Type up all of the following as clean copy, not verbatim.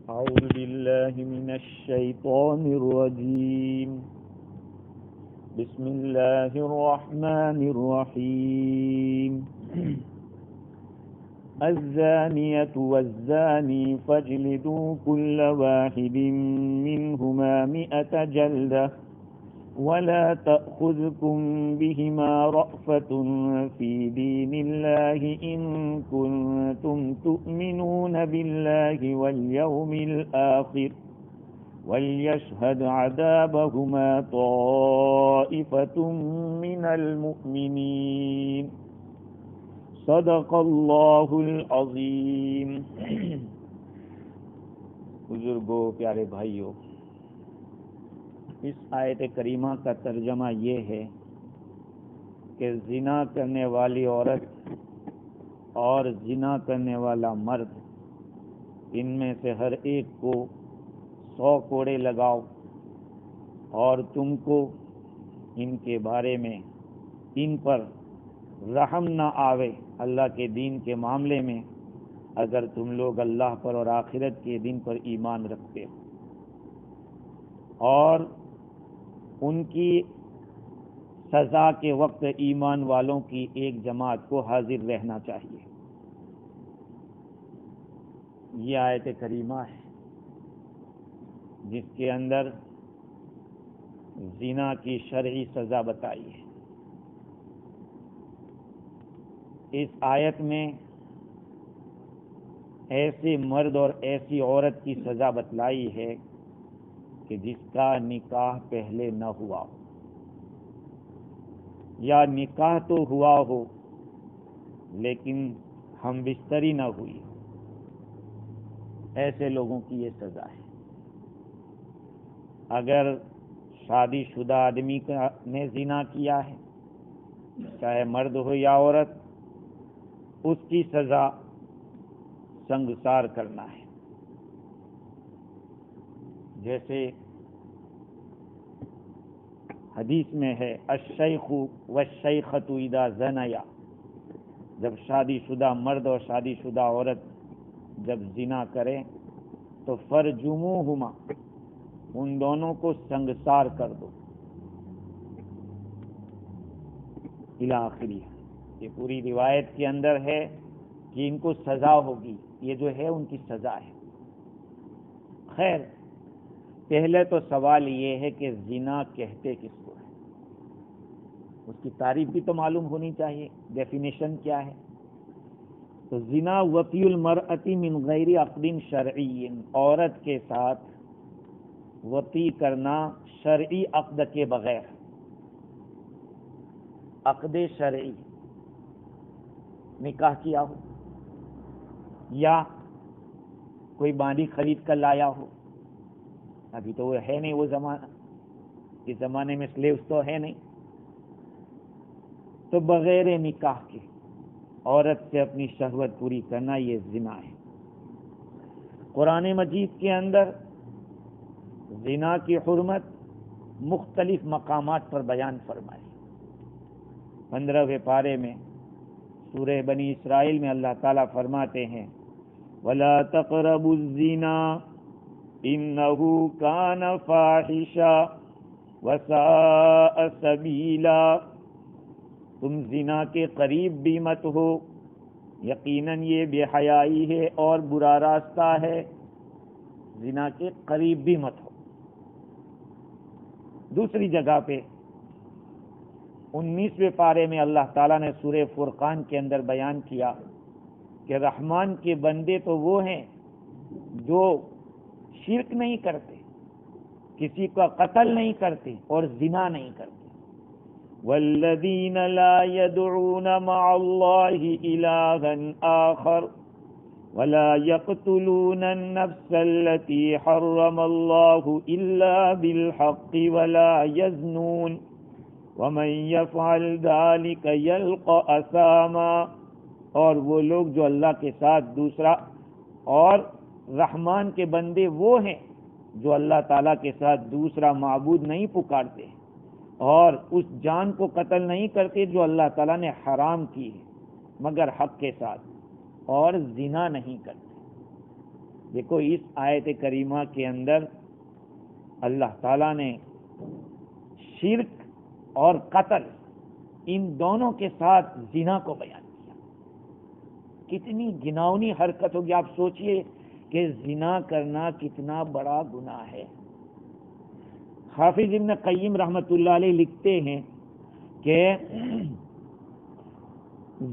أعوذ بالله من الشيطان الرجيم. بسم الله الرحمن الرحيم. الزانية والزاني فاجلدوا كل واحد منهما 100 جلدة ولا تأخذكم بهما رأفة في دين الله إن كنتم تؤمنون بالله واليوم الآخر وليشهد عذابهما طائفة من المؤمنين. صدق اللہ العظیم. بزرگوں، پیارے بھائیوں، اس آیت کریمہ کا ترجمہ یہ ہے کہ زنا کرنے والی عورت اور زنا کرنے والا مرد، ان میں سے ہر ایک کو 100 کوڑے لگاؤ، اور تم کو ان کے بارے میں ان پر رحم نہ آوے اللہ کے دین کے معاملے میں، اگر تم لوگ اللہ پر اور آخرت کے دن پر ایمان رکھتے ہو. اور ان کی سزا کے وقت ایمان والوں کی ایک جماعت کو حاضر رہنا چاہیے. یہ آیت کریمہ ہے جس کے اندر زنا کی شرعی سزا بتائی ہے. اس آیت میں ایسے مرد اور ایسی عورت کی سزا بتلائی ہے کہ جس کا نکاح پہلے نہ ہوا ہو، یا نکاح تو ہوا ہو لیکن ہم بستری نہ ہوئی ہو. ایسے لوگوں کی یہ سزا ہے. اگر شادی شدہ آدمی نے زنا کیا ہے، چاہے مرد ہو یا عورت، اس کی سزا سنگسار کرنا ہے. جیسے حدیث میں ہے الشیخ والشیخۃ اذا زنیا، جب شادی شدہ مرد اور شادی شدہ عورت جب زنا کریں تو فرجموہما، ان دونوں کو سنگسار کر دو. الی آخری. یہ پوری روایت کے اندر ہے کہ ان کو سزا ہوگی. یہ جو ہے ان کی سزا ہے. خیر، پہلے تو سوال یہ ہے کہ زنا کہتے کس کو ہے؟ اس کی تعریف بھی تو معلوم ہونی چاہیے. ڈیفینیشن کیا ہے؟ تو زنا وطی المرأة من غیر عقد شرعی، عورت کے ساتھ وطی کرنا شرعی عقد کے بغیر. عقد شرعی، نکاح کیا ہو یا کوئی باندی خرید کر لایا ہو. ابھی تو وہ ہے نہیں وہ زمانہ، اس زمانے میں سلیوز تو ہے نہیں. تو بغیر نکاح کے عورت سے اپنی شہوت پوری کرنا یہ زنا ہے. قرآن مجید کے اندر زنا کی حرمت مختلف مقامات پر بیان فرمائی. 15ویں پارے میں سورہ بنی اسرائیل میں اللہ تعالیٰ فرماتے ہیں وَلَا تَقْرَبُوا الزِّنَا إِنَّهُ كَانَ فَاحِشًا وَسَاءَ سَبِيلًا. تم زنا کے قریب بھی مت ہو، یقیناً یہ بے حیائی ہے اور برا راستہ ہے. زنا کے قریب بھی مت ہو. دوسری جگہ پہ 19ویں پارے میں اللہ تعالیٰ نے سورہ فرقان کے اندر بیان کیا کہ رحمان کے بندے تو وہ ہیں جو شرک نہیں کرتے، کسی کا قتل نہیں کرتے اور زنا نہیں کرتے. والذین لا يدعون مع اللہ الہا آخر ولا يقتلون النفس التي حرم اللہ الا بالحق ولا يزنون وَمَن يَفْعَلْ ذَلِكَ يَلْقَ أَثَامًا. اور وہ لوگ جو اللہ کے ساتھ دوسرا، اور رحمان کے بندے وہ ہیں جو اللہ تعالیٰ کے ساتھ دوسرا معبود نہیں پکارتے اور اس جان کو قتل نہیں کرتے جو اللہ تعالیٰ نے حرام کی ہے مگر حق کے ساتھ، اور زنا نہیں کرتے. دیکھو اس آیت کریمہ کے اندر اللہ تعالیٰ نے شرک اور قتل ان دونوں کے ساتھ زنا کو بیان کیا. کتنی گھناؤنی حرکت ہوگی. آپ سوچئے کہ زنا کرنا کتنا بڑا گناہ ہے. حافظ ابن قیم رحمۃ اللہ علیہ لکھتے ہیں کہ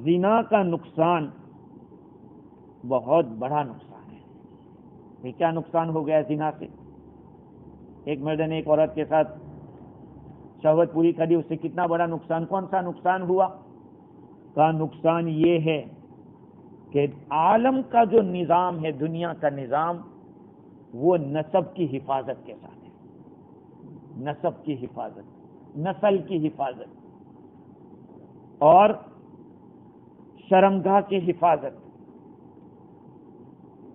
زنا کا نقصان بہت بڑا نقصان ہے. یہ کیا نقصان ہو گیا زنا سے؟ ایک مرد نے ایک عورت کے ساتھ شہوت پوری کری، اس سے کتنا بڑا نقصان. کون سا نقصان ہوا؟ کا نقصان یہ ہے کہ عالم کا جو نظام ہے، دنیا کا نظام، وہ نسب کی حفاظت کے ساتھ ہے. نسب کی حفاظت، نسل کی حفاظت اور شرمگاہ کی حفاظت،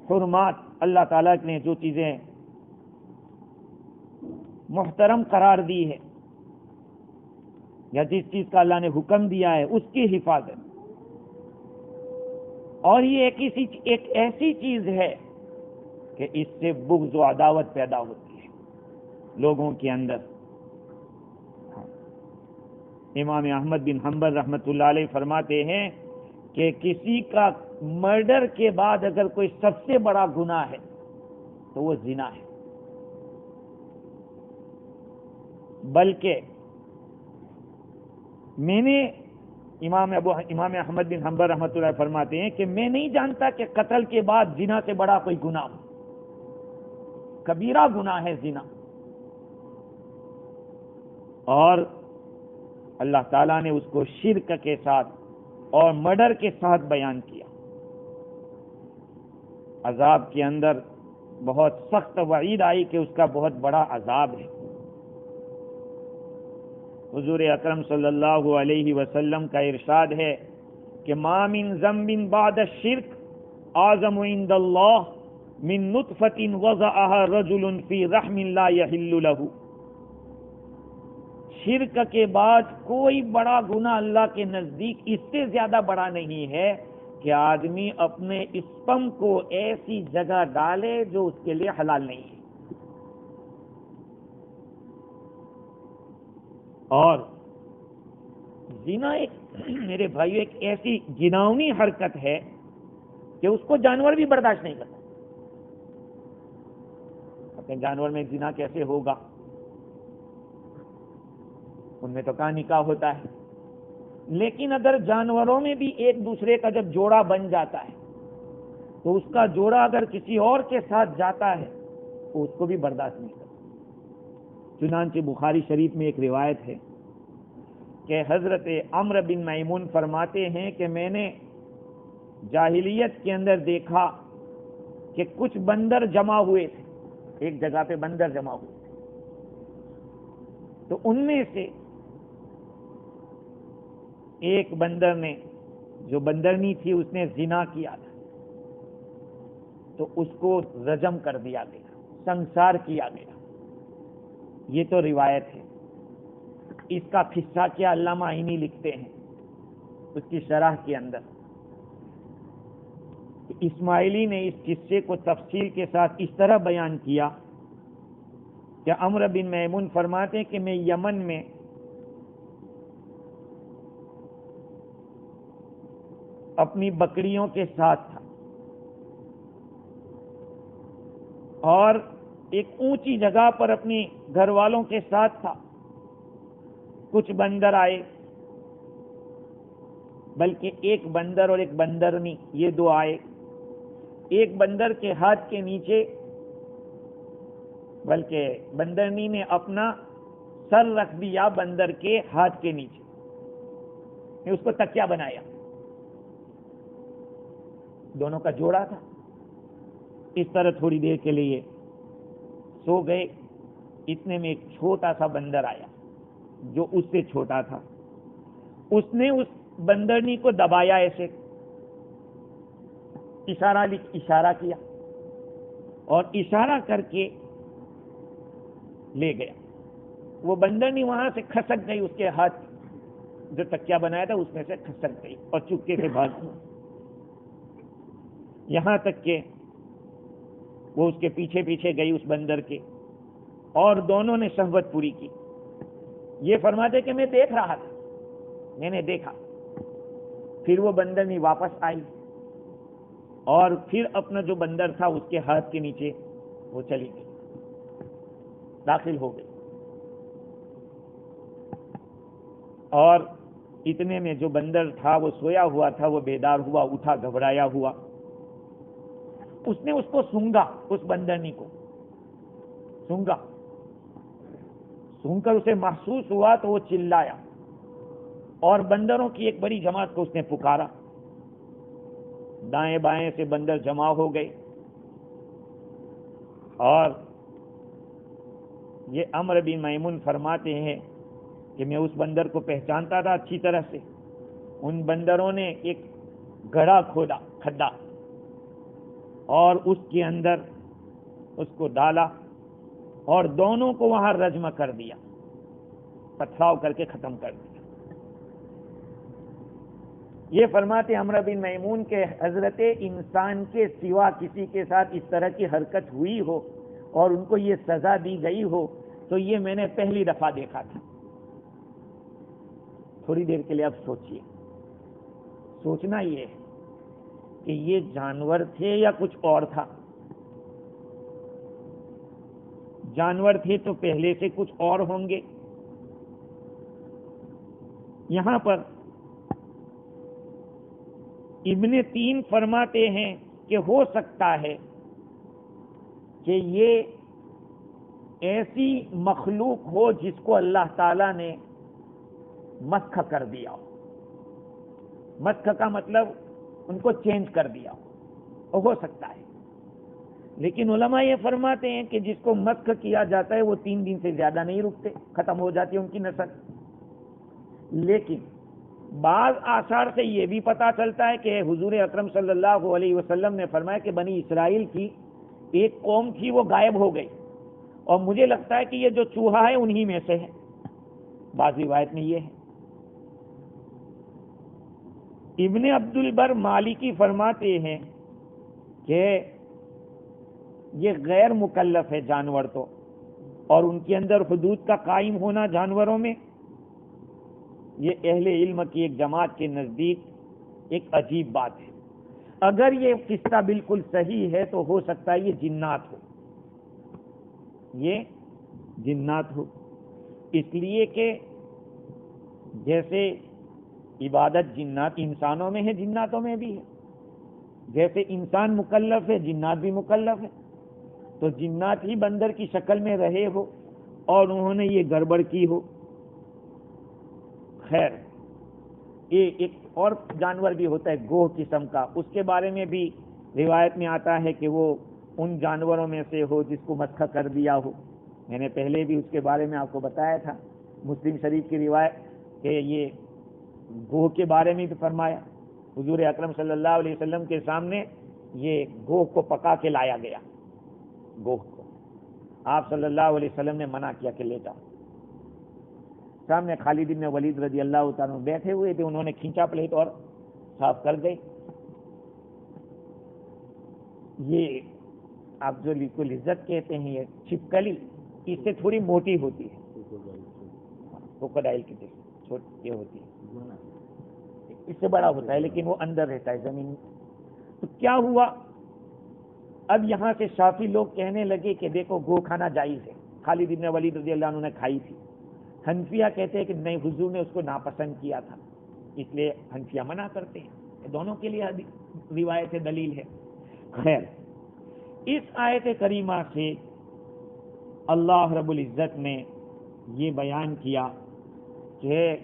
حرمات، اللہ تعالیٰ نے جو چیزیں محترم قرار دی ہے یا جس چیز کا اللہ نے حکم دیا ہے اس کی حفاظت. اور یہ ایک ایسی چیز ہے کہ اس سے بغض و عداوت پیدا ہوتی ہے لوگوں کے اندر. امام احمد بن حنبل رحمۃ اللہ علیہ فرماتے ہیں کہ کسی کا مرڈر کے بعد اگر کوئی سب سے بڑا گناہ ہے تو وہ زنا ہے. بلکہ میں نے امام احمد بن حنبل رحمۃ اللہ فرماتے ہیں کہ میں نہیں جانتا کہ قتل کے بعد زنا سے بڑا کوئی گناہ ہو. کبیرہ گناہ ہے زنا. اور اللہ تعالیٰ نے اس کو شرک کے ساتھ اور مرڈر کے ساتھ بیان کیا. عذاب کے اندر بہت سخت وعید آئی کہ اس کا بہت بڑا عذاب ہے. حضور اکرم صلی اللہ علیہ وسلم کا ارشاد ہے کہ ما من ذنب بعد الشرک اعظم عند اللہ من نطفۃ وضعها رجل فی رحم لا یحل له. شرک کے بعد کوئی بڑا گناہ اللہ کے نزدیک اس سے زیادہ بڑا نہیں ہے کہ آدمی اپنے اسپم کو ایسی جگہ ڈالے جو اس کے لیے حلال نہیں ہے. اور زنا ایک میرے بھائیو ایک ایسی گناؤنی حرکت ہے کہ اس کو جانور بھی برداشت نہیں کرتا. اپنے جانور میں زنا کیسے ہوگا؟ ان میں تو کہاں نکاح ہوتا ہے. لیکن اگر جانوروں میں بھی ایک دوسرے کا جب جوڑا بن جاتا ہے تو اس کا جوڑا اگر کسی اور کے ساتھ جاتا ہے تو اس کو بھی برداشت نہیں کرتا. چنانچہ بخاری شریف میں ایک روایت ہے کہ حضرت عمرو بن میمون فرماتے ہیں کہ میں نے جاہلیت کے اندر دیکھا کہ کچھ بندر جمع ہوئے تھے، ایک جگہ پہ بندر جمع ہوئے تھے. تو ان میں سے ایک بندر نے، جو بندرنی تھی، اس نے زنا کیا تھا تو اس کو رجم کر دیا گیا، سنسار کیا گیا. یہ تو روایت ہے. اس کا قصہ کیا علامہ عینی لکھتے ہیں اس کی شرح کے اندر. اسماعیلی نے اس قصے کو تفصیل کے ساتھ اس طرح بیان کیا کہ عمرو بن میمون فرماتے ہیں کہ میں یمن میں اپنی بکریوں کے ساتھ تھا اور ایک اونچی جگہ پر اپنی گھر والوں کے ساتھ تھا. کچھ بندر آئے، بلکہ ایک بندر اور ایک بندرنی، یہ دو آئے. ایک بندر کے ہاتھ کے نیچے، بلکہ بندرنی نے اپنا سر رکھ دیا بندر کے ہاتھ کے نیچے، اس کو تکیہ بنایا. دونوں کا جوڑا تھا. اس طرح تھوڑی دیر کے لیے سو گئے. اتنے میں ایک چھوٹا سا بندر آیا جو اس سے چھوٹا تھا. اس نے اس بندرنی کو دبایا، ایسے اشارہ کیا اور اشارہ کر کے لے گیا. وہ بندرنی وہاں سے کھسک گئی، اس کے ہاتھ جو تکیہ بنایا تھا اس میں سے کھسک گئی اور چپکے سے بھاگ گئی. یہاں تک کہ وہ اس کے پیچھے پیچھے گئی اس بندر کے، اور دونوں نے شہوت پوری کی۔ یہ فرماتے کہ میں دیکھ رہا تھا، میں نے دیکھا، پھر وہ بندرنی واپس آئی اور پھر اپنا جو بندر تھا اس کے ہاتھ کے نیچے وہ چلی گئی، داخل ہو گئی، اور اتنے میں جو بندر تھا وہ سویا ہوا تھا، وہ بیدار ہوا، اٹھا گھبرایا ہوا، اس نے اس کو سونگا، اس بندرنی کو سونگا، سونگ کر اسے محسوس ہوا تو وہ چلایا، اور بندروں کی ایک بڑی جماعت کو اس نے پکارا، دائیں بائیں سے بندر جمع ہو گئے، اور یہ عمرو بن میمون فرماتے ہیں کہ میں اس بندر کو پہچانتا تھا اچھی طرح سے۔ ان بندروں نے ایک گڑھا کھودا، کھڈا، اور اس کے اندر اس کو ڈالا اور دونوں کو وہاں رجم کر دیا، پتھراؤ کر کے ختم کر دیا۔ یہ فرماتے عمرو بن میمون کے حضرت انسان کے سوا کسی کے ساتھ اس طرح کی حرکت ہوئی ہو اور ان کو یہ سزا دی گئی ہو تو یہ میں نے پہلی دفعہ دیکھا تھا۔ تھوڑی دیر کے لیے اب سوچئے، سوچنا یہ ہے کہ یہ جانور تھے یا کچھ اور تھا؟ جانور تھے تو پہلے سے کچھ اور ہوں گے۔ یہاں پر ابن تین فرماتے ہیں کہ ہو سکتا ہے کہ یہ ایسی مخلوق ہو جس کو اللہ تعالیٰ نے مسخ کر دیا ہو۔ مسخ کا مطلب ان کو چینج کر دیا ہو سکتا ہے، لیکن علماء یہ فرماتے ہیں کہ جس کو مسخ کیا جاتا ہے وہ 3 دن سے زیادہ نہیں رکتے، ختم ہو جاتی ہے ان کی نسل۔ لیکن بعض آثار سے یہ بھی پتہ چلتا ہے کہ حضور اکرم صلی اللہ علیہ وسلم نے فرمایا کہ بنی اسرائیل کی ایک قوم تھی، وہ غائب ہو گئی، اور مجھے لگتا ہے کہ یہ جو چوہا ہے انہی میں سے ہے۔ بعض روایت میں یہ ہے۔ ابن عبد البر مالکی فرماتے ہیں کہ یہ غیر مکلف ہے جانور تو، اور ان کے اندر حدود کا قائم ہونا جانوروں میں، یہ اہل علم کی ایک جماعت کے نزدیک ایک عجیب بات ہے۔ اگر یہ قصہ بالکل صحیح ہے تو ہو سکتا ہے یہ جنات ہو، یہ جنات ہو، اس لیے کہ جیسے عبادت جنات انسانوں میں ہے جناتوں میں بھی ہے، جیسے انسان مکلف ہے جنات بھی مکلف ہے، تو جنات ہی بندر کی شکل میں رہے ہو اور انہوں نے یہ گڑبڑ کی ہو۔ خیر، یہ ایک اور جانور بھی ہوتا ہے گوہ قسم کا، اس کے بارے میں بھی روایت میں آتا ہے کہ وہ ان جانوروں میں سے ہو جس کو مسخ کر دیا ہو۔ میں نے پہلے بھی اس کے بارے میں آپ کو بتایا تھا، مسلم شریف کی روایت کہ یہ گوہ کے بارے میں بھی فرمایا، حضور اکرم صلی اللہ علیہ وسلم کے سامنے یہ گوہ کو پکا کے لایا گیا، گوہ کو آپ صلی اللہ علیہ وسلم نے منع کیا کہ لے جاؤ۔ سامنے خالد بن ولید رضی اللہ تعالیٰ بیٹھے ہوئے تھے، انہوں نے کھینچا پلیٹ اور صاف کر گئے۔ یہ آپ جو لذت کہتے ہیں، یہ چھپکلی اس سے تھوڑی موٹی ہوتی ہے، کروکوڈائل کی جیسے چھوٹی ہوتی ہے، اس سے بڑا ہوتا ہے لیکن وہ اندر رہتا ہے زمین۔ تو کیا ہوا، اب یہاں سے شافی لوگ کہنے لگے کہ دیکھو گو کھانا جائز ہے، خالد بن ولید رضی اللہ عنہ نے کھائی تھی۔ حنفیہ کہتے ہیں کہ نہیں، حضور نے اس کو ناپسند کیا تھا، اس لیے حنفیہ منع کرتے ہیں۔ دونوں کے لیے روایت دلیل ہے۔ خیر، اس آیت کریمہ سے اللہ رب العزت نے یہ بیان کیا کہ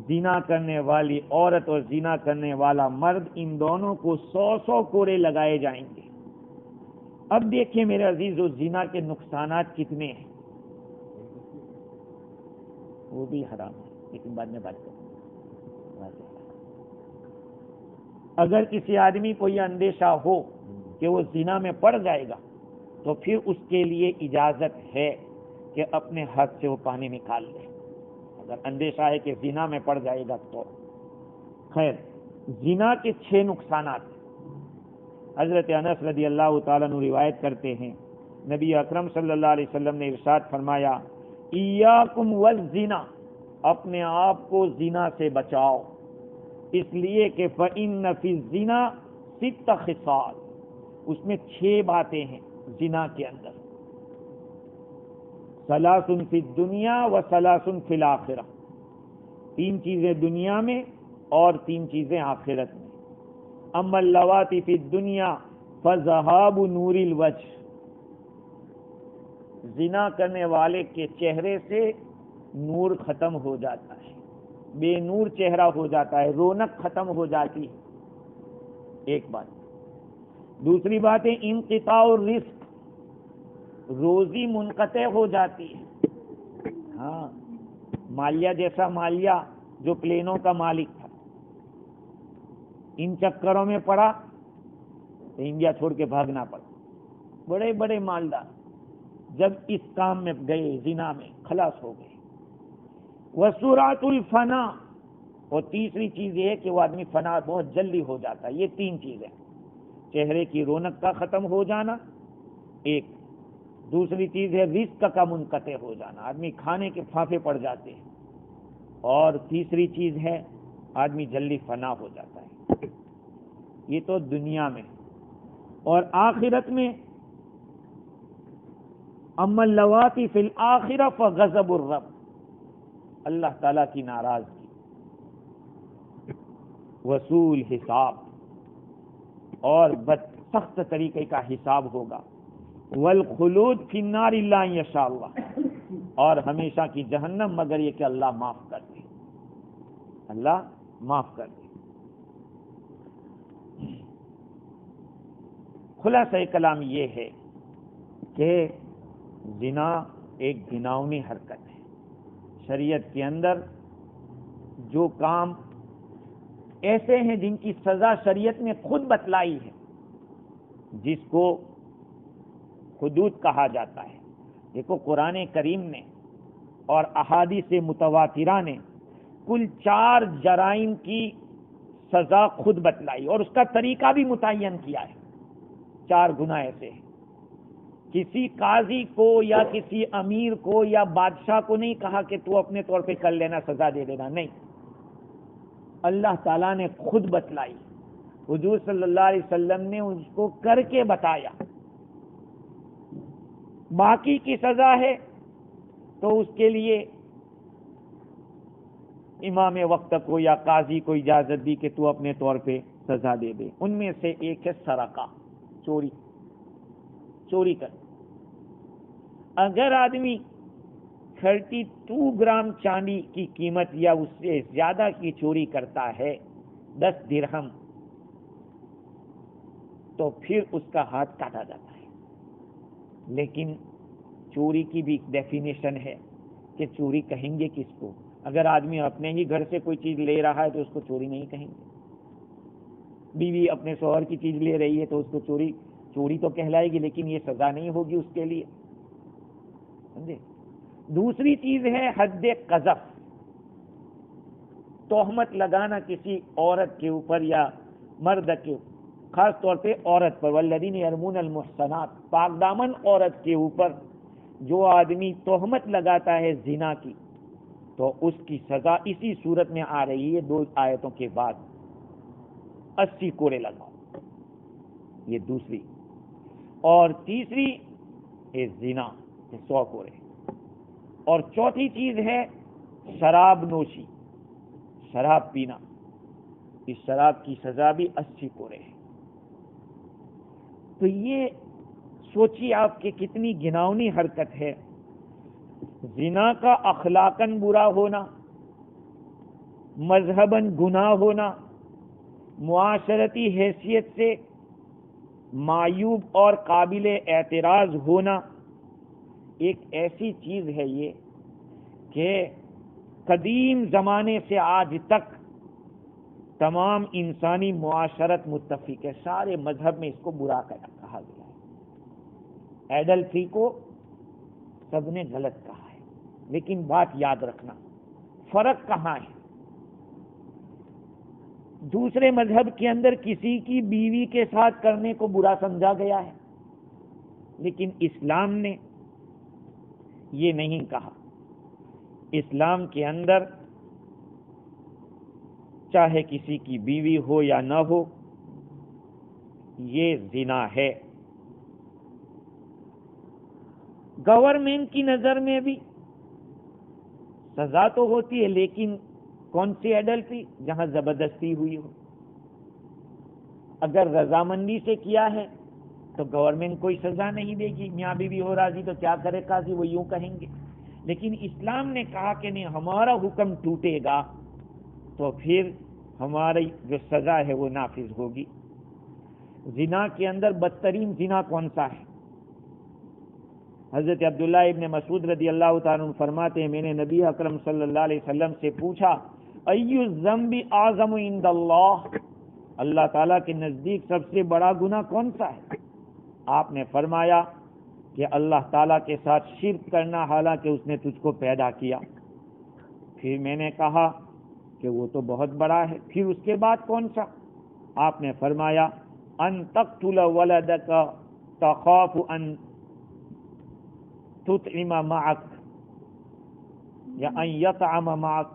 زنا کرنے والی عورت اور زنا کرنے والا مرد، ان دونوں کو 100 کوڑے لگائے جائیں گے۔ اب دیکھیں میرے عزیزو، زنا کے نقصانات کتنے ہیں، وہ بھی حرام ہے لیکن بعد میں بات کریں۔ اگر کسی آدمی کو یہ اندیشہ ہو کہ وہ زنا میں پڑ جائے گا تو پھر اس کے لیے اجازت ہے کہ اپنے ہاتھ سے وہ پانی نکال لے، اگر اندیشہ ہے کہ زنا میں پڑ جائے گا تو۔ خیر، زنا کے 6 نقصانات، حضرت انس رضی اللہ تعالیٰ عنہ روایت کرتے ہیں، نبی اکرم صلی اللہ علیہ وسلم نے ارشاد فرمایا، ایاکم والزنا، اپنے آپ کو زنا سے بچاؤ، اس لیے کہ فإن فی الزنا 6 خصال، اس میں 6 باتیں ہیں زنا کے اندر، ثلاث فی الدنیا و ثلاث فی الآخرہ، 3 چیزیں دنیا میں اور 3 چیزیں آخرت میں۔ اما اللواتی فی الدنیا فذہاب نور الوجہ، زنا کرنے والے کے چہرے سے نور ختم ہو جاتا ہے، بے نور چہرہ ہو جاتا ہے، رونق ختم ہو جاتی ہے، ایک بات۔ دوسری بات ہے انقطاع الرزق، روزی منقطع ہو جاتی ہے۔ ہاں، مالیہ جیسا مالیہ جو پلینوں کا مالک تھا، ان چکروں میں پڑا تو انڈیا چھوڑ کے بھاگنا پڑا۔ بڑے بڑے مالدار جب اس کام میں گئے، زنا میں، خلاص ہو گئے۔ وسرعۃ الفنا، اور تیسری چیز یہ ہے کہ وہ آدمی فنا بہت جلدی ہو جاتا ہے۔ یہ 3 چیزیں، چہرے کی رونق کا ختم ہو جانا ایک، دوسری چیز ہے رزق کا منقطع ہو جانا، آدمی کھانے کے پھافے پڑ جاتے ہیں، اور تیسری چیز ہے آدمی جلدی فنا ہو جاتا ہے۔ یہ تو دنیا میں، اور آخرت میں اما اللواتی فی الآخرہ فغضب الرب، اللہ تعالیٰ کی ناراضگی، وسوء حساب، اور سخت طریقے کا حساب ہوگا، والخلود فی النار الا ان یشاء اللہ، اور ہمیشہ کی جہنم مگر یہ کہ اللہ معاف کر دے، اللہ معاف کر دے۔ خلاصہ کلام یہ ہے کہ زنا ایک گھناؤنی حرکت ہے۔ شریعت کے اندر جو کام ایسے ہیں جن کی سزا شریعت نے خود بتلائی ہے، جس کو حدود کہا جاتا ہے۔ دیکھو قرآن کریم نے اور احادیث متواترہ نے کل 4 جرائم کی سزا خود بتلائی، اور اس کا طریقہ بھی متعین کیا ہے۔ 4 گناہ ایسے ہیں، کسی قاضی کو یا کسی امیر کو یا بادشاہ کو نہیں کہا کہ تو اپنے طور پہ کر لینا، سزا دے دینا، نہیں، اللہ تعالیٰ نے خود بتلائی، حضور صلی اللہ علیہ وسلم نے اس کو کر کے بتایا۔ باقی کی سزا ہے تو اس کے لیے امام وقت کو یا قاضی کو اجازت دی کہ تو اپنے طور پہ سزا دے دے۔ ان میں سے ایک ہے سرقہ، چوری کر۔ اگر آدمی 32 گرام چاندی کی قیمت یا اس سے زیادہ کی چوری کرتا ہے، 10 درہم، تو پھر اس کا ہاتھ کاٹا جاتا ہے۔ لیکن چوری کی بھی ایک ڈیفینیشن ہے کہ چوری کہیں گے کس کو؟ اگر آدمی اپنے ہی گھر سے کوئی چیز لے رہا ہے تو اس کو چوری نہیں کہیں گے۔ بیوی اپنے شوہر کی چیز لے رہی ہے تو اس کو چوری تو کہلائے گی، لیکن یہ سزا نہیں ہوگی اس کے لیے، سمجھے؟ دوسری چیز ہے حد قذف، تہمت لگانا کسی عورت کے اوپر یا مرد کے اوپر، خاص طور پہ عورت پر، والذین یرمون المحصنات، پاک دامن عورت کے اوپر جو آدمی تہمت لگاتا ہے زنا کی، تو اس کی سزا اسی صورت میں آ رہی ہے 2 آیتوں کے بعد، 80 کوڑے لگاؤ، یہ دوسری۔ اور تیسری ہے زنا، 100 کوڑے۔ اور چوتھی چیز ہے شراب نوشی، شراب پینا، اس شراب کی سزا بھی 80 کوڑے ہے۔ تو یہ سوچیے آپ کہ کتنی گھناؤنی حرکت ہے۔ زنا کا اخلاقاً برا ہونا، مذہباً گناہ ہونا، معاشرتی حیثیت سے معیوب اور قابل اعتراض ہونا، ایک ایسی چیز ہے یہ کہ قدیم زمانے سے آج تک تمام انسانی معاشرت متفق ہے، سارے مذہب میں اس کو برا کہا گیا ہے۔ ایڈلٹری کو سب نے غلط کہا ہے، لیکن بات یاد رکھنا فرق کہاں ہے؟ دوسرے مذہب کے اندر کسی کی بیوی کے ساتھ کرنے کو برا سمجھا گیا ہے، لیکن اسلام نے یہ نہیں کہا۔ اسلام کے اندر چاہے کسی کی بیوی ہو یا نہ ہو، یہ زنا ہے۔ گورنمنٹ کی نظر میں بھی سزا تو ہوتی ہے، لیکن کون سی ایڈلٹری؟ جہاں زبردستی ہوئی ہو۔ اگر رضامندی سے کیا ہے تو گورنمنٹ کوئی سزا نہیں دے گی، میاں بیوی ہو راضی تو کیا کرے قاضی، وہ یوں کہیں گے۔ لیکن اسلام نے کہا کہ نہیں، ہمارا حکم ٹوٹے گا تو پھر ہماری جو سزا ہے وہ نافذ ہوگی۔ زنا کے اندر بدترین زنا کون سا ہے؟ حضرت عبداللہ ابن مسعود رضی اللہ تعالیٰ عنہ فرماتے ہیں، میں نے نبی اکرم صلی اللہ علیہ وسلم سے پوچھا، ایُّ الذنب اعظم عند اللہ، اللہ تعالیٰ کے نزدیک سب سے بڑا گناہ کون سا ہے؟ آپ نے فرمایا کہ اللہ تعالیٰ کے ساتھ شرک کرنا، حالانکہ اس نے تجھ کو پیدا کیا۔ پھر میں نے کہا کہ وہ تو بہت بڑا ہے، پھر اس کے بعد کون سا؟ آپ نے فرمایا، ان تقتل ولدک تخاف ان تطعم معک یا ان یطعم معک،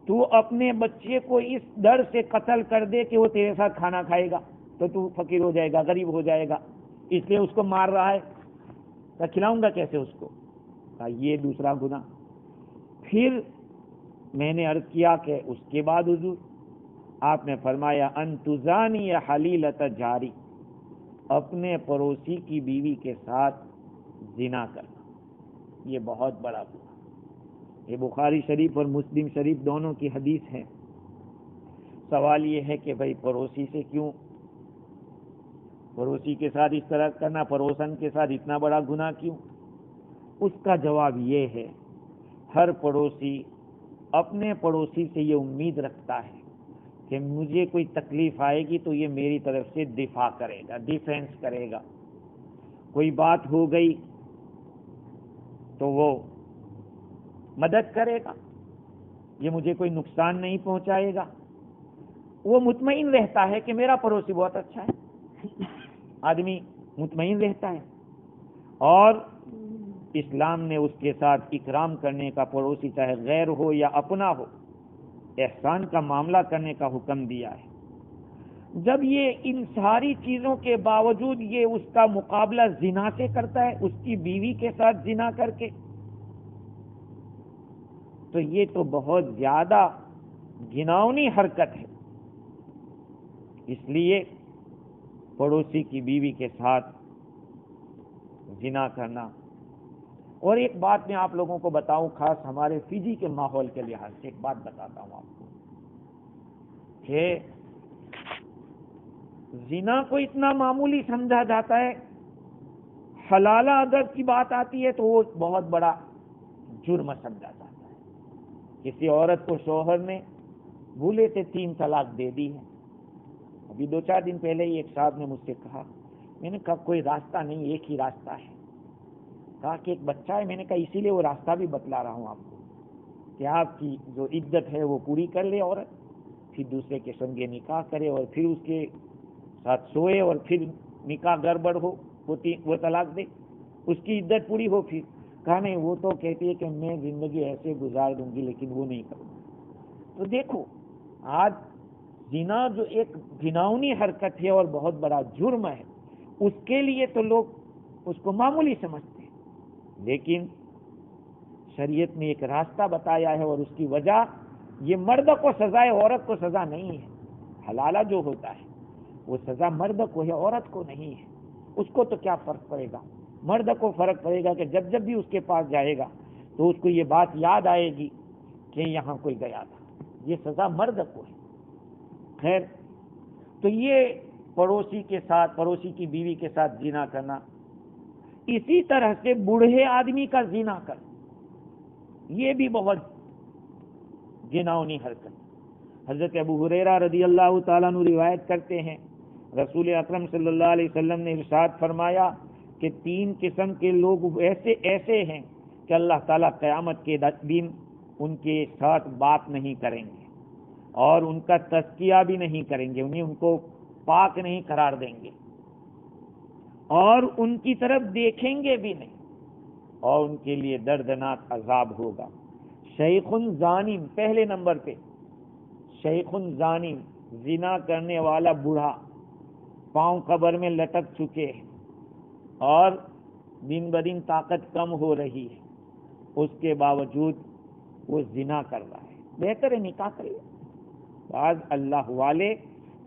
تو اپنے بچے کو اس ڈر سے قتل کر دے کہ وہ تیرے ساتھ کھانا کھائے گا تو فقیر ہو جائے گا، غریب ہو جائے گا، اس لیے اس کو مار رہا ہے، تو کھلاؤں گا کیسے اس کو؟ یہ دوسرا گناہ۔ پھر میں نے عرض کیا کہ اس کے بعد حضور؟ آپ نے فرمایا، ان تزانی حلیلۃ جاری، اپنے پڑوسی کی بیوی کے ساتھ زنا کرنا، یہ بہت بڑا گناہ۔ یہ بخاری شریف اور مسلم شریف دونوں کی حدیث ہے۔ سوال یہ ہے کہ بھائی پڑوسی سے کیوں، پڑوسی کے ساتھ اس طرح کرنا، پڑوسن کے ساتھ اتنا بڑا گناہ کیوں؟ اس کا جواب یہ ہے، ہر پڑوسی اپنے پڑوسی سے یہ امید رکھتا ہے کہ مجھے کوئی تکلیف آئے گی تو یہ میری طرف سے دفاع کرے گا، ڈیفینس کرے گا، کوئی بات ہو گئی تو وہ مدد کرے گا، یہ مجھے کوئی نقصان نہیں پہنچائے گا۔ وہ مطمئن رہتا ہے کہ میرا پڑوسی بہت اچھا ہے، آدمی مطمئن رہتا ہے۔ اور اسلام نے اس کے ساتھ اکرام کرنے کا، پڑوسی چاہے غیر ہو یا اپنا ہو، احسان کا معاملہ کرنے کا حکم دیا ہے۔ جب یہ ان ساری چیزوں کے باوجود یہ اس کا مقابلہ زنا سے کرتا ہے، اس کی بیوی کے ساتھ زنا کر کے، تو یہ تو بہت زیادہ گھناؤنی حرکت ہے۔ اس لیے پڑوسی کی بیوی کے ساتھ زنا کرنا۔ اور ایک بات میں آپ لوگوں کو بتاؤں، خاص ہمارے فجی کے ماحول کے لحاظ سے ایک بات بتاتا ہوں آپ کو، کہ زنا کو اتنا معمولی سمجھا جاتا ہے، حلالہ اگر کی بات آتی ہے تو وہ بہت بڑا جرم سمجھا جاتا ہے۔ کسی عورت کو شوہر نے بھولے سے 3 طلاق دے دی ہے۔ ابھی 2-4 دن پہلے ہی ایک صاحب نے مجھ سے کہا، میں نے کہا کوئی راستہ نہیں، ایک ہی راستہ ہے۔ کہا کہ ایک بچہ ہے، میں نے کہا اسی لیے وہ راستہ بھی بتلا رہا ہوں آپ کو، کہ آپ کی جو عدت ہے وہ پوری کر لے عورت، پھر دوسرے کے سنگ نکاح کرے اور پھر اس کے ساتھ سوئے اور پھر نکاح گڑبڑ ہو وہ طلاق دے، اس کی عدت پوری ہو پھر۔ کہا نہیں، وہ تو کہتی ہے کہ میں زندگی ایسے گزار دوں گی لیکن وہ نہیں کروں۔ تو دیکھو، آج زنا جو ایک گھناؤنی حرکت ہے اور بہت بڑا جرم ہے، اس کے لیے تو لوگ اس کو معمولی سمجھتے ہیں، لیکن شریعت نے ایک راستہ بتایا ہے، اور اس کی وجہ یہ مرد کو سزا ہے، عورت کو سزا نہیں ہے۔ حلالہ جو ہوتا ہے وہ سزا مرد کو ہے، عورت کو نہیں ہے۔ اس کو تو کیا فرق پڑے گا؟ مرد کو فرق پڑے گا کہ جب جب بھی اس کے پاس جائے گا تو اس کو یہ بات یاد آئے گی کہ یہاں کوئی گیا تھا۔ یہ سزا مرد کو ہے۔ خیر، تو یہ پڑوسی کے ساتھ، پڑوسی کی بیوی کے ساتھ زنا کرنا، اسی طرح سے بوڑھے آدمی کا زنا کرنا، یہ بھی بہت گھناؤنی حرکت۔ حضرت ابو ہریرہ رضی اللہ تعالیٰ عنہ روایت کرتے ہیں، رسول اکرم صلی اللہ علیہ وسلم نے ارشاد فرمایا کہ 3 قسم کے لوگ ایسے ہیں کہ اللہ تعالیٰ قیامت کے دن ان کے ساتھ بات نہیں کریں گے، اور ان کا تزکیہ بھی نہیں کریں گے، ان کو پاک نہیں قرار دیں گے، اور ان کی طرف دیکھیں گے بھی نہیں، اور ان کے لیے دردناک عذاب ہوگا۔ شیخ زانیم، پہلے نمبر پہ شیخ زانیم، زنا کرنے والا بوڑھا، پاؤں قبر میں لٹک چکے ہیں اور دن بدن طاقت کم ہو رہی ہے، اس کے باوجود وہ زنا کر رہا ہے، بہتر ہے نکاح کرے۔ بعض اللہ والے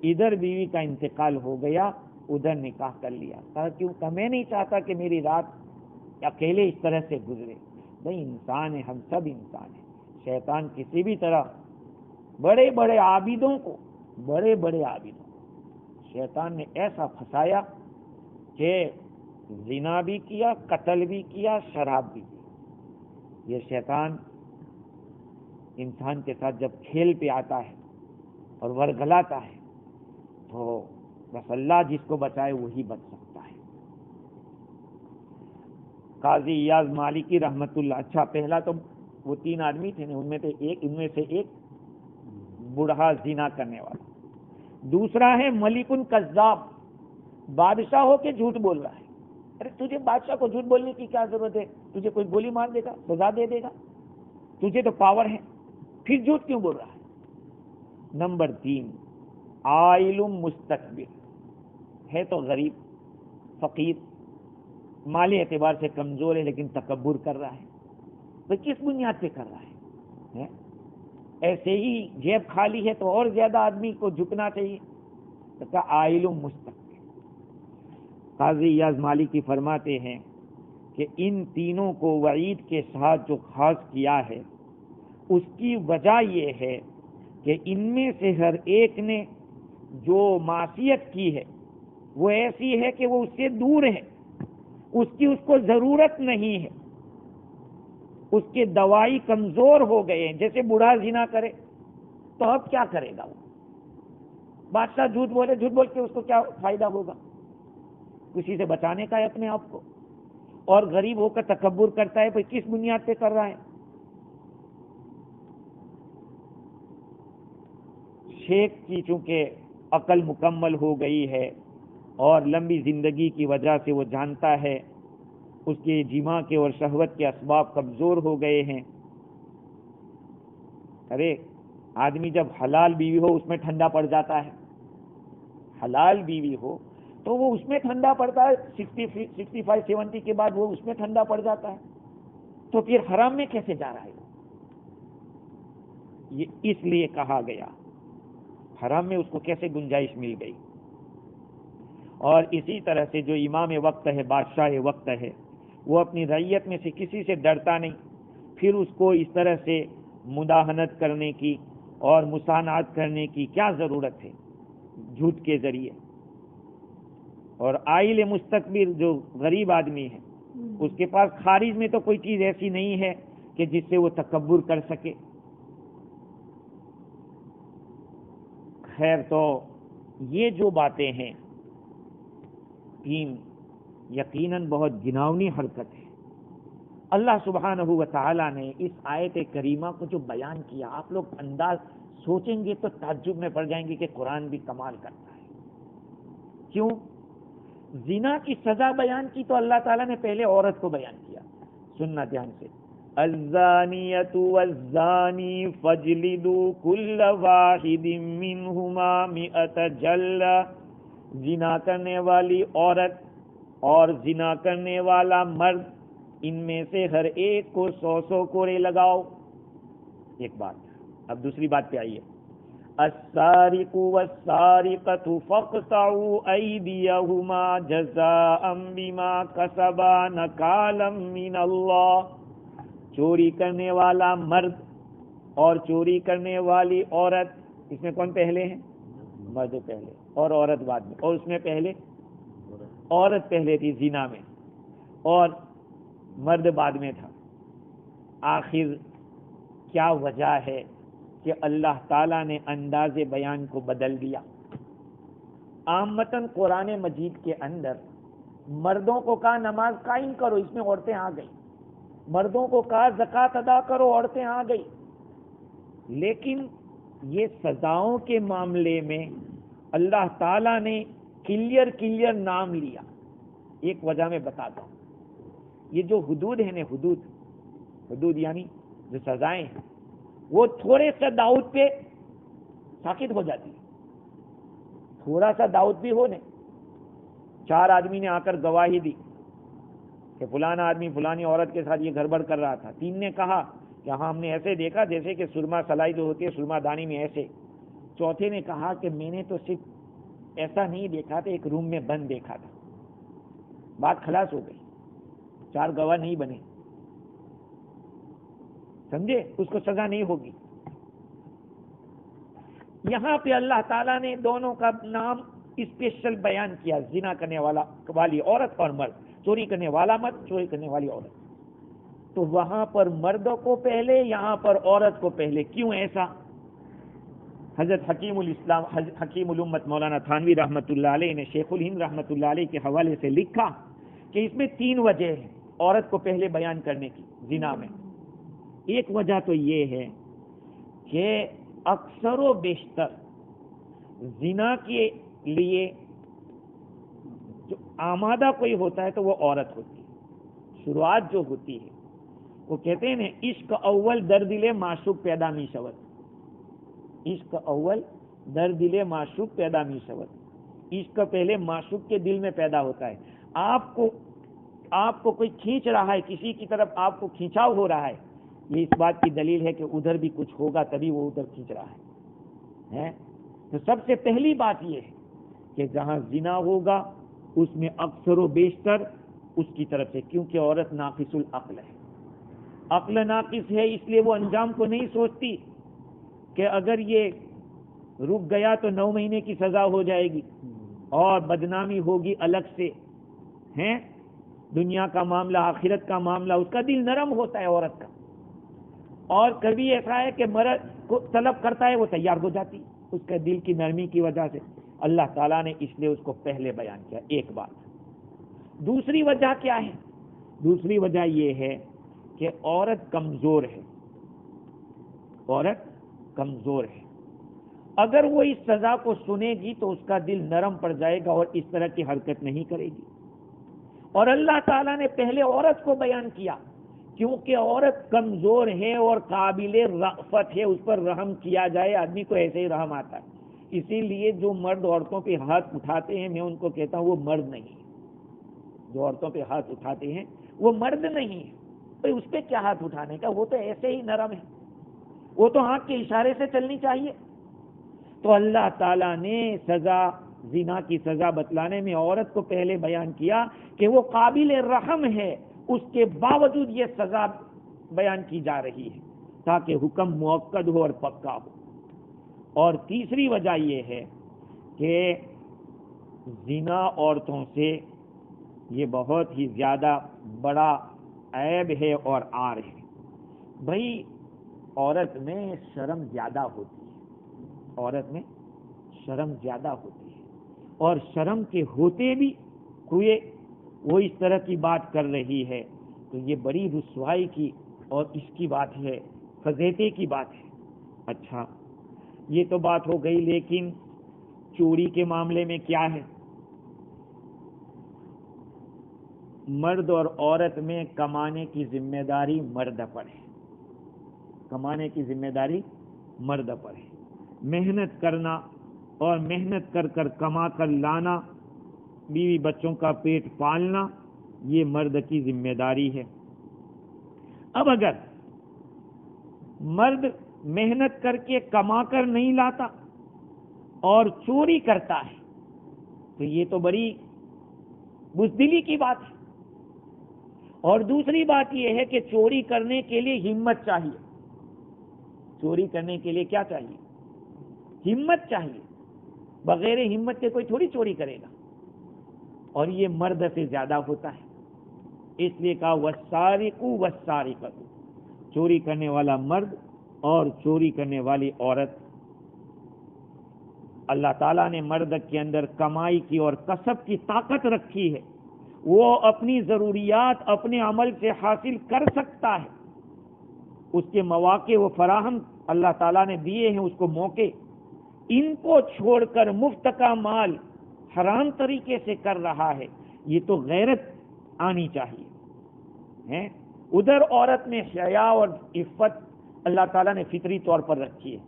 ادھر بیوی کا انتقال ہو گیا، ادھر نکاح کر لیا، کہا کیوں، میں نہیں چاہتا کہ میری رات اکیلے اس طرح سے گزرے۔ بھئی انسان ہے، ہم سب انسان ہیں، شیطان کسی بھی طرح بڑے بڑے عابدوں کو شیطان نے ایسا پھنسایا کہ زنا بھی کیا، قتل بھی کیا، شراب بھی کی۔ یہ شیطان انسان کے ساتھ جب کھیل پہ آتا ہے اور ورگلاتا ہے تو بس اللہ جس کو بچائے وہی بچ سکتا ہے۔ قاضی ایاز مالکی رحمت اللہ، اچھا پہلا تو وہ 3 آدمی تھے، ان میں سے ایک بوڑھا زنا کرنے والا، دوسرا ہے ملک کذاب، بادشاہ ہو کے جھوٹ بول رہا ہے۔ ارے تجھے بادشاہ کو جھوٹ بولنے کی کیا ضرورت ہے؟ تجھے کوئی گولی مار دے گا، سزا دے دے گا، تجھے تو پاور ہے، پھر جھوٹ کیوں بول رہا ہے؟ نمبر 3 عائل مستکبر، ہے تو غریب فقیر، مالی اعتبار سے کمزور ہے لیکن تکبر کر رہا ہے۔ تو کس بنیاد پہ کر رہا ہے؟ ایسے ہی جیب خالی ہے تو اور زیادہ آدمی کو جھکنا چاہیے۔ تو کہا عائل مستکبر۔ قاضی ایاز مالکی فرماتے ہیں کہ ان تینوں کو وعید کے ساتھ جو خاص کیا ہے اس کی وجہ یہ ہے کہ ان میں سے ہر ایک نے جو معصیت کی ہے وہ ایسی ہے کہ وہ اس سے دور ہے، اس کو ضرورت نہیں ہے، اس کے دوائی کمزور ہو گئے ہیں۔ جیسے بوڑھا زنا کرے تو اب کیا کرے گا وہ؟ بادشاہ جھوٹ بول کے اس کو کیا فائدہ ہوگا؟ کسی سے بچانے کا ہے اپنے آپ کو، اور غریب ہو کر تکبر کرتا ہے، پھر کس بنیاد پہ کر رہا ہے؟ شیخ کی چونکہ عقل مکمل ہو گئی ہے اور لمبی زندگی کی وجہ سے وہ جانتا ہے اس کے جماع کے اور شہوت کے اسباب کمزور ہو گئے ہیں۔ ارے آدمی جب حلال بیوی ہو اس میں ٹھنڈا پڑ جاتا ہے، حلال بیوی ہو تو وہ اس میں ٹھنڈا پڑتا ہے، 65-70 کے بعد وہ اس میں ٹھنڈا پڑ جاتا ہے، تو پھر حرام میں کیسے جا رہا ہے؟ یہ اس لیے کہا گیا، حرام میں اس کو کیسے گنجائش مل گئی؟ اور اسی طرح سے جو امام وقت ہے، بادشاہ وقت ہے، وہ اپنی رعیت میں سے کسی سے ڈرتا نہیں، پھر اس کو اس طرح سے مداہنت کرنے کی اور مسانعت کرنے کی کیا ضرورت ہے جھوٹ کے ذریعے؟ اور عائل مستکبر جو غریب آدمی ہے اس کے پاس خارج میں تو کوئی چیز ایسی نہیں ہے کہ جس سے وہ تکبر کر سکے۔ خیر، تو یہ جو باتیں ہیں 3 یقیناً بہت گھناؤنی حرکت ہے۔ اللہ سبحانہ و تعالیٰ نے اس آیت کریمہ کو جو بیان کیا، آپ لوگ انداز سوچیں گے تو تعجب میں پڑ جائیں گے کہ قرآن بھی کمال کرتا ہے۔ کیوں؟ زنا کی سزا بیان کی تو اللہ تعالیٰ نے پہلے عورت کو بیان کیا۔ سننا دھیان سے، الزانیۃ والزانی فاجلدوا کل واحد منہما 100 جلدہ، زنا کرنے والی عورت اور زنا کرنے والا مرد، ان میں سے ہر ایک کو 100 کوڑے لگاؤ۔ ایک بات، اب دوسری بات پہ آئیے، السارق والسارقۃ فاقطعوا ایدیہما جزاء بما کسبا نکالا من اللہ، چوری کرنے والا مرد اور چوری کرنے والی عورت، اس میں کون پہلے ہیں؟ مرد پہلے اور عورت بعد میں، اور اس میں پہلے عورت پہلے تھی زنا میں اور مرد بعد میں تھا۔ آخر کیا وجہ ہے کہ اللہ تعالیٰ نے انداز بیان کو بدل دیا؟ عامتاً قرآن مجید کے اندر مردوں کو کہا نماز قائم کرو، اس میں عورتیں آ گئی، مردوں کو کہا زکوٰۃ ادا کرو، عورتیں آ گئی، لیکن یہ سزاؤں کے معاملے میں اللہ تعالیٰ نے کلیئر نام لیا. ایک وجہ میں بتاتا ہوں. یہ جو حدود ہیں نا، حدود یعنی جو سزائیں ہیں، وہ تھوڑے سا داؤد پہ ساکت ہو جاتی ہے. تھوڑا سا داؤد بھی ہو نا، 4 آدمی نے آ کر گواہی دی کہ فلانا آدمی فلانی عورت کے ساتھ یہ گڑبڑ کر رہا تھا. 3 نے کہا کہ ہاں ہم نے ایسے دیکھا جیسے کہ سرما سلائی جو ہوتی ہے سرما دانی میں ایسے. 4 نے کہا کہ میں نے تو صرف ایسا نہیں دیکھا تھا، ایک روم میں بند دیکھا تھا. بات خلاص ہو گئی. 4 گواہ نہیں بنے، سمجھے؟ اس کو سزا نہیں ہوگی. یہاں پہ اللہ تعالیٰ نے دونوں کا نام اسپیشل بیان کیا، زنا کرنے والی عورت اور مرد، چوری کرنے والا مرد، چوری کرنے والی عورت. تو وہاں پر مرد کو پہلے، یہاں پر عورت کو پہلے. کیوں ایسا؟ حضرت حکیم الامت مولانا تھانوی رحمۃ اللہ علیہ نے شیخ الہند رحمۃ اللہ علیہ کے حوالے سے لکھا کہ اس میں 3 وجہ ہیں عورت کو پہلے بیان کرنے کی زنا میں. ایک وجہ تو یہ ہے کہ اکثر و بیشتر زنا کے لیے جو آمادہ کوئی ہوتا ہے تو وہ عورت ہوتی ہے. شروعات جو ہوتی ہے وہ کہتے ہیں نا، عشق اول در دل معشوق پیدا می شود. عشق اول در دل معشوق پیدا می شود. عشق پہلے معشوق کے دل میں پیدا ہوتا ہے. آپ کو کوئی کھینچ رہا ہے، کسی کی طرف آپ کو کھینچاؤ ہو رہا ہے، یہ اس بات کی دلیل ہے کہ ادھر بھی کچھ ہوگا تبھی وہ ادھر کھینچ رہا ہے. تو سب سے پہلی بات یہ ہے کہ جہاں زنا ہوگا اس میں اکثر و بیشتر اس کی طرف سے، کیونکہ عورت ناقص العقل ہے. عقل ناقص ہے، اس لیے وہ انجام کو نہیں سوچتی کہ اگر یہ رک گیا تو 9 مہینے کی سزا ہو جائے گی اور بدنامی ہوگی الگ سے. ہیں دنیا کا معاملہ، آخرت کا معاملہ، اس کا دل نرم ہوتا ہے عورت کا. اور کبھی ایسا ہے کہ مرد کو طلب کرتا ہے وہ تیار ہو جاتی اس کے دل کی نرمی کی وجہ سے. اللہ تعالیٰ نے اس لیے اس کو پہلے بیان کیا. ایک بات. دوسری وجہ کیا ہے؟ دوسری وجہ یہ ہے کہ عورت کمزور ہے. عورت کمزور ہے. اگر وہ اس سزا کو سنے گی تو اس کا دل نرم پڑ جائے گا اور اس طرح کی حرکت نہیں کرے گی. اور اللہ تعالیٰ نے پہلے عورت کو بیان کیا کیونکہ عورت کمزور ہے اور قابل رأفت ہے، اس پر رحم کیا جائے. آدمی کو ایسے ہی رحم آتا ہے. اسی لیے جو مرد عورتوں پہ ہاتھ اٹھاتے ہیں میں ان کو کہتا ہوں وہ مرد نہیں ہے. جو عورتوں پہ ہاتھ اٹھاتے ہیں وہ مرد نہیں ہے. بھائی اس پہ کیا ہاتھ اٹھانے کا، وہ تو ایسے ہی نرم ہے، وہ تو ہاتھ کے اشارے سے چلنی چاہیے. تو اللہ تعالیٰ نے زنا کی سزا بتلانے میں عورت کو پہلے بیان کیا کہ وہ قابل رحم ہے، اس کے باوجود یہ سزا بیان کی جا رہی ہے تاکہ حکم مؤکد ہو اور پکا ہو. اور تیسری وجہ یہ ہے کہ زنا عورتوں سے یہ بہت ہی زیادہ بڑا عیب ہے اور عار ہے. بھائی عورت میں شرم زیادہ ہوتی ہے، عورت میں شرم زیادہ ہوتی ہے، اور شرم کے ہوتے بھی ہوئے وہ اس طرح کی بات کر رہی ہے تو یہ بڑی رسوائی کی اور اس کی بات ہے، فضیحت کی بات ہے. اچھا یہ تو بات ہو گئی، لیکن چوری کے معاملے میں کیا ہے؟ مرد اور عورت میں کمانے کی ذمہ داری مرد پر ہے. کمانے کی ذمہ داری مرد پر ہے. محنت کرنا اور محنت کر کر کما کر لانا، بیوی بچوں کا پیٹ پالنا، یہ مرد کی ذمہ داری ہے. اب اگر مرد محنت کر کے کما کر نہیں لاتا اور چوری کرتا ہے تو یہ تو بڑی بزدلی کی بات ہے. اور دوسری بات یہ ہے کہ چوری کرنے کے لیے ہمت چاہیے. چوری کرنے کے لیے کیا چاہیے؟ ہمت چاہیے. بغیر ہمت کے کوئی تھوڑی چوری کرے گا، اور یہ مرد سے زیادہ ہوتا ہے. اس لیے کہا والسارق والسارقۃ، چوری کرنے والا مرد اور چوری کرنے والی عورت. اللہ تعالیٰ نے مرد کے اندر کمائی کی اور کسب کی طاقت رکھی ہے، وہ اپنی ضروریات اپنے عمل سے حاصل کر سکتا ہے، اس کے مواقع وہ فراہم اللہ تعالیٰ نے دیے ہیں اس کو موقع، ان کو چھوڑ کر مفت کا مال حرام طریقے سے کر رہا ہے، یہ تو غیرت آنی چاہیے. ادھر عورت میں حیا اور عفت اللہ تعالیٰ نے فطری طور پر رکھی ہے،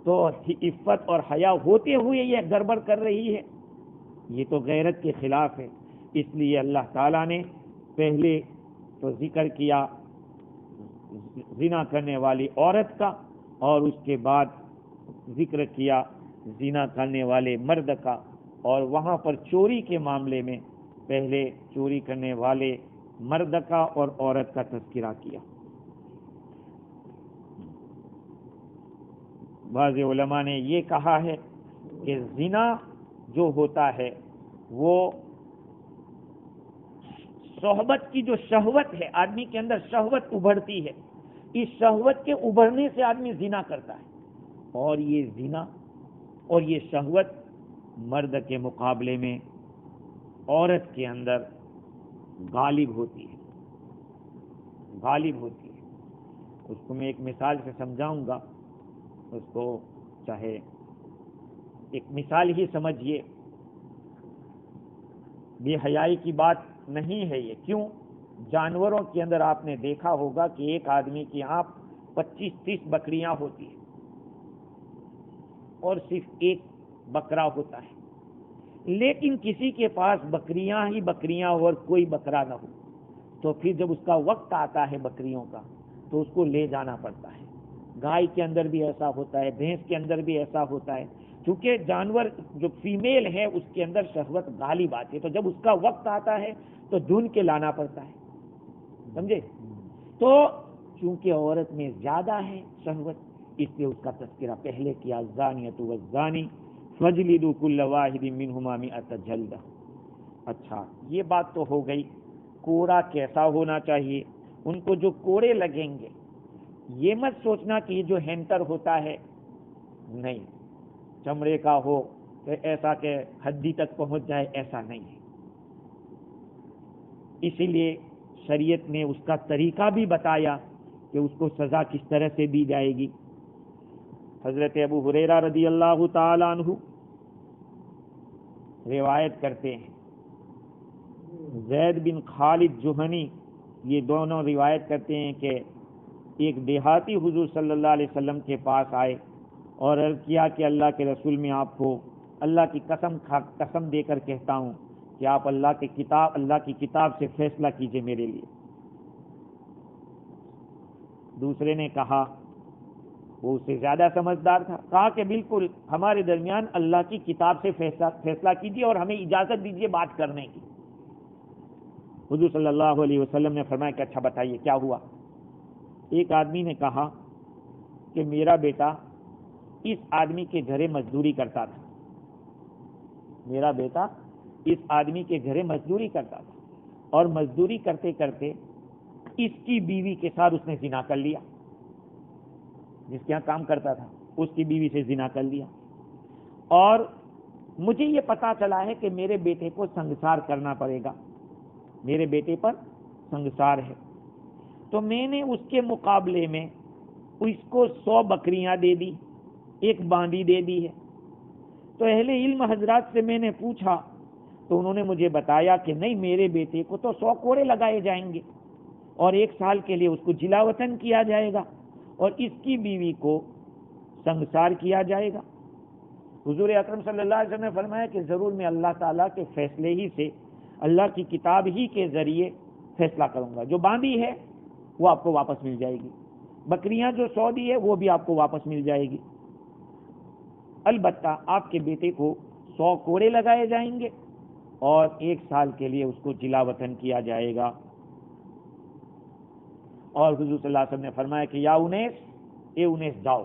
تو عفت اور حیا ہوتے ہوئے یہ گڑبڑ کر رہی ہے، یہ تو غیرت کے خلاف ہے. اس لیے اللہ تعالیٰ نے پہلے تو ذکر کیا زنا کرنے والی عورت کا، اور اس کے بعد ذکر کیا زنا کرنے والے مرد کا، اور وہاں پر چوری کے معاملے میں پہلے چوری کرنے والے مرد کا اور عورت کا تذکرہ کیا. بعض علماء نے یہ کہا ہے کہ زنا جو ہوتا ہے وہ صحبت کی جو شہوت ہے، آدمی کے اندر شہوت ابھرتی ہے، اس شہوت کے ابھرنے سے آدمی زنا کرتا ہے، اور یہ زنا اور یہ شہوت مرد کے مقابلے میں عورت کے اندر غالب ہوتی ہے. اس کو میں ایک مثال سے سمجھاؤں گا، اس کو چاہے ایک مثال ہی سمجھیے. بے حیائی کی بات نہیں ہے یہ. کیوں؟ جانوروں کے اندر آپ نے دیکھا ہوگا کہ ایک آدمی کی یہاں 25-30 بکریاں ہوتی ہیں اور صرف ایک بکرا ہوتا ہے، لیکن کسی کے پاس بکریاں ہی بکریاں اور کوئی بکرا نہ ہو، تو پھر جب اس کا وقت آتا ہے بکریوں کا تو اس کو لے جانا پڑتا ہے. گائے کے اندر بھی ایسا ہوتا ہے، بھینس کے اندر بھی ایسا ہوتا ہے، کیونکہ جانور جو فیمیل ہے اس کے اندر شہوت غالب آتی ہے، تو جب اس کا وقت آتا ہے تو ڈھونڈ کے لانا پڑتا ہے. سمجھے؟ تو چونکہ عورت میں زیادہ ہے شہوت، اس لیے اس کا تذکرہ پہلے کیا، الزانیۃ والزانی فاجلدوا کل واحد منہما 100 جلدہ. اچھا، یہ بات تو ہو گئی. کوڑا کیسا ہونا چاہیے؟ ان کو جو کوڑے لگیں گے یہ مت سوچنا کہ یہ جو ہینٹر ہوتا ہے، نہیں، چمڑے کا ہو تو ایسا کہ ہڈی تک پہنچ جائے، ایسا نہیں ہے. اسی لیے شریعت نے اس کا طریقہ بھی بتایا کہ اس کو سزا کس طرح سے دی جائے گی. حضرت ابو ہریرہ رضی اللہ تعالی عنہ روایت کرتے ہیں، زید بن خالد جوہنی یہ دونوں روایت کرتے ہیں کہ ایک دیہاتی حضور صلی اللہ علیہ وسلم کے پاس آئے اور عرض کیا کہ اللہ کے رسول، میں آپ کو اللہ کی قسم دے کر کہتا ہوں کہ آپ اللہ کی کتاب سے فیصلہ کیجئے میرے لیے. دوسرے نے کہا، وہ اس سے زیادہ سمجھدار تھا، کہا کہ بالکل ہمارے درمیان اللہ کی کتاب سے فیصلہ کیجئے اور ہمیں اجازت دیجئے بات کرنے کی. حضور صلی اللہ علیہ وسلم نے فرمایا کہ اچھا بتائیے کیا ہوا. ایک آدمی نے کہا کہ میرا بیٹا اس آدمی کے گھر مزدوری کرتا تھا، میرا بیٹا اس آدمی کے گھر مزدوری کرتا تھا، اور مزدوری کرتے کرتے اس کی بیوی کے ساتھ اس نے زنا کر لیا. جس کے یہاں کام کرتا تھا اس کی بیوی سے زنا کر لیا، اور مجھے یہ پتا چلا ہے کہ میرے بیٹے کو سنگسار کرنا پڑے گا، میرے بیٹے پر سنگسار ہے. تو میں نے اس کے مقابلے میں اس کو 100 بکریاں دے دی، ایک باندی دے دی ہے. تو اہل علم حضرات سے میں نے پوچھا تو انہوں نے مجھے بتایا کہ نہیں، میرے بیٹے کو تو 100 کوڑے لگائے جائیں گے اور 1 سال کے لیے اس کو جلا وطن کیا جائے گا، اور اس کی بیوی کو سنگسار کیا جائے گا. حضور اکرم صلی اللہ علیہ وسلم نے فرمایا کہ ضرور میں اللہ تعالیٰ کے فیصلے ہی سے، اللہ کی کتاب ہی کے ذریعے فیصلہ کروں گا. جو باندھی ہے وہ آپ کو واپس مل جائے گی، بکریاں جو 100 دی ہے وہ بھی آپ کو واپس مل جائے گی. البتہ آپ کے بیٹے کو 100 کوڑے لگائے جائیں گے اور 1 سال کے لیے اس کو جلا وطن کیا جائے گا. اور حضور صلی اللہ علیہ وسلم نے فرمایا کہ یا انیس جاؤ،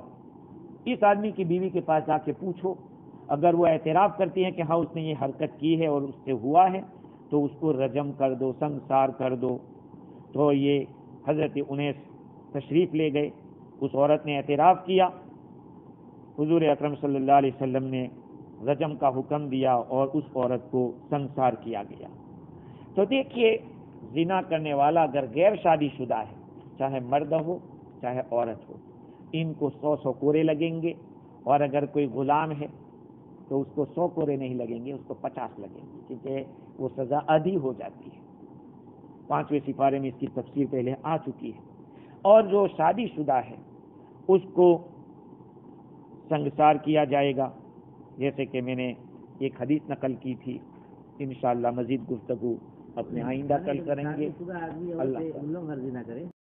اس آدمی کی بیوی کے پاس جا کے پوچھو، اگر وہ اعتراف کرتی ہے کہ ہاں اس نے یہ حرکت کی ہے اور اس سے ہوا ہے تو اس کو رجم کر دو، سنگسار کر دو. تو یہ حضرت انیس تشریف لے گئے، اس عورت نے اعتراف کیا، حضور اکرم صلی اللہ علیہ وسلم نے رجم کا حکم دیا اور اس عورت کو سنگسار کیا گیا. تو دیکھیے، زنا کرنے والا اگر غیر شادی شدہ ہے، چاہے مرد ہو چاہے عورت ہو، ان کو 100 کورے لگیں گے، اور اگر کوئی غلام ہے تو اس کو 100 کورے نہیں لگیں گے، اس کو 50 لگیں گے، کیونکہ وہ سزا آدھی ہو جاتی ہے۔ 5ویں سپارے میں اس کی تفسیر پہلے آ چکی ہے۔ اور جو شادی شدہ ہے اس کو سنگسار کیا جائے گا، جیسے کہ میں نے ایک حدیث نقل کی تھی۔ انشاءاللہ مزید گفتگو اپنے آئندہ کل کریں گے۔ اللہ